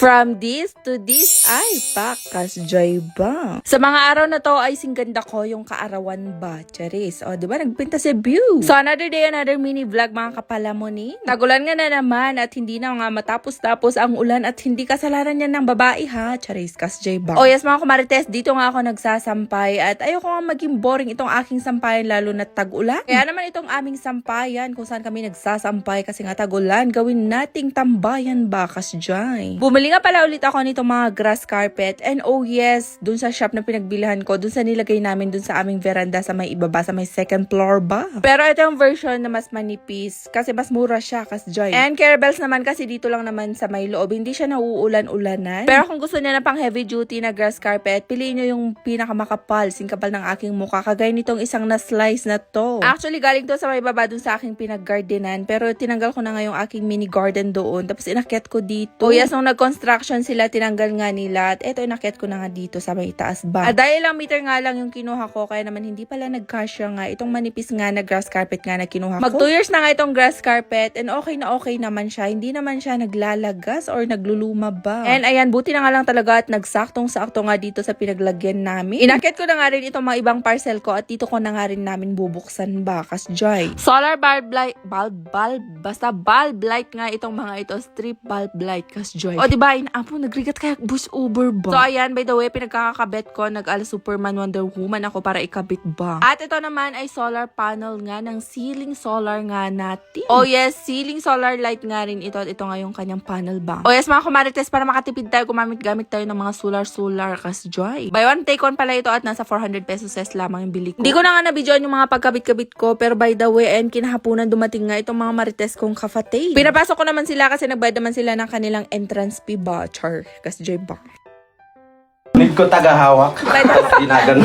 From this to this, ay, pakas, joy ba? Sa mga araw na to ay singganda ko yung kaarawan ba, Charis. O, di ba, nagpinta si view. So, another day, another mini vlog, mga kapalamoni. Tagulan nga na naman at hindi na nga matapos-tapos ang ulan at hindi kasalanan yan ng babae, ha, Charis, kas, joy ba? O, yes, mga kumarites, dito nga ako nagsasampay at ayoko nga maging boring itong aking sampayan, lalo na tag-ulan. Kaya naman itong aming sampayan, kung saan kami nagsasampay kasi nga tag-ulan, gawin nating tambayan ba, kas, joy. Bumili nga pala ulit ako nitong mga grass carpet and oh yes, dun sa shop na pinagbilihan ko, dun sa nilagay namin dun sa aming veranda sa may ibaba, sa may second floor ba. Pero ito yung version na mas manipis kasi mas mura siya, kas joy. And Carebells naman kasi dito lang naman sa may loob, hindi siya nauulan-ulanan. Pero kung gusto niya na pang heavy duty na grass carpet, piliin nyo yung pinakamakapal, singkapal ng aking mukha, kagaya nitong isang na-slice na to. Actually, galing to sa may baba dun sa aking pinag-gardenan, pero tinanggal ko na nga yung aking mini garden doon, tapos inakyat ko dito. Yes, nung nag-construction sila, tinanggal nga nila. At eto, inakyat ko na nga dito sa may taas ba. At dahil lang meter nga lang yung kinuha ko, kaya naman hindi pala nagkasya nga. Itong manipis nga na grass carpet nga na kinuha ko. Mag 2 years na nga itong grass carpet. And okay naman siya. Hindi naman siya naglalagas or nagluluma ba. And ayan, buti na nga lang talaga at nagsaktong-sakto nga dito sa pinaglagyan namin. Inakyat ko na nga rin itong mga ibang parcel ko at dito ko na nga rin namin bubuksan ba. Kas joy. Solar bulb light, basta bulb light nga itong mga ito. Strip bulb light, kas joy. O diba, inapo, nagrigat kaya bus over ba? So ayan, by the way, pinagkakakabit ko, nag-ala Superman Wonder Woman ako para ikabit ba. At ito naman ay solar panel nga ng ceiling solar nga natin. Oh yes, ceiling solar light nga rin ito at ito nga yung kanyang panel ba. Oh yes, mga kumarites, para makatipid tayo, gamit tayo ng mga solar kas joy. Buy one take one pala ito at nasa 400 pesos lamang yung bili ko. Hindi ko na nga nabidyoan yung mga pagkabit-kabit ko, pero by the way, and kinahapunan dumating nga itong mga marites kong kafate. Pinapasok ko naman sila kasi nagbayad naman sila ng kanilang entrance fee ba, char, kas joy ba. Need ko tagahawak. Tapos ginagan.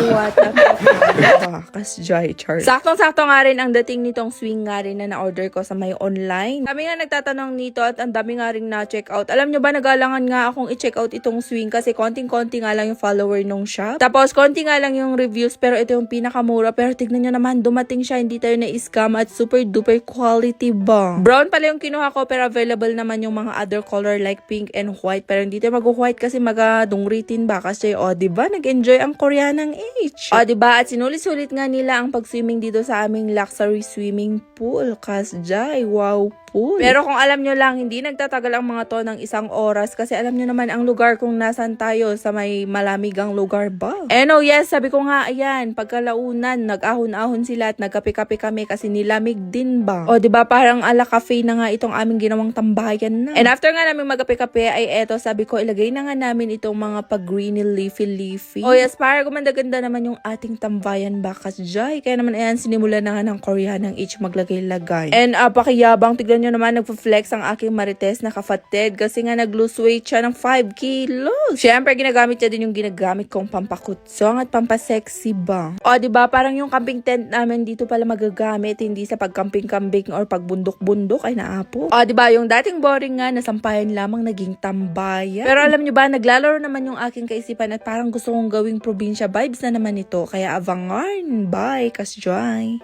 Kas joy, char. Saktong-sakto nga rin ang dating nitong swing nga rin na na-order ko sa may online. Kami nga nagtatanong nito at ang dami nga rin na-check out. Alam nyo ba, nagalangan nga akong i-check out itong swing kasi konting-konti nga lang yung follower nung shop. Tapos, konti nga lang yung reviews pero ito yung pinakamura. Pero tignan nyo naman, dumating siya, hindi tayo na-scam at super duper quality ba. Brown pala yung kinuha ko pero available naman yung mga other color like pink and white. Pero hindi tayo mag-white kasi magadungritin ba kasi o, diba? Nag-enjoy ang Koreanang H. O, diba? At sinulit-sulit nga nila ang pag-swimming dito sa aming luxury swimming pool. Kasjay, wow pool. Pero kung alam nyo lang, hindi nagtatagal ang mga to ng 1 oras kasi alam nyo naman ang lugar kung nasan tayo sa may malamigang lugar ba. And oh yes, sabi ko nga, ayan, pagkalaunan, nag-ahon-ahon sila at nagkape-kape kami kasi nilamig din ba. O, diba? Parang ala cafe na nga itong aming ginawang tambayan na. And after nga namin magkape-kape, ay eto, sabi ko, ilagay na nga namin itong mga pag-greeny leafy. Oh yes, para gumanda-ganda naman yung ating tambayan ba, kasjay. Kaya naman ayan, sinimulan na nga ng Koreanang H maglagay-lagay. And pakiyabang, tignan nyo naman, nagpa-flex ang aking marites na kafatid kasi nga nag-lose weight siya ng 5 kilos. Siyempre, ginagamit niya din yung ginagamit kong pampakutsong at pampasexy ba. O, diba, parang yung camping tent namin dito pala magagamit, hindi sa pagkamping-kambing or pagbundok-bundok ay naapo. O, diba, yung dating boring nga, nasampayan lamang naging tambayan. Pero alam nyo ba, naglalaro naman yung aking kaisipan at parang gusto kong gawing probinsya vibes na naman ito. Kaya Avangarn, bye, kasjoy.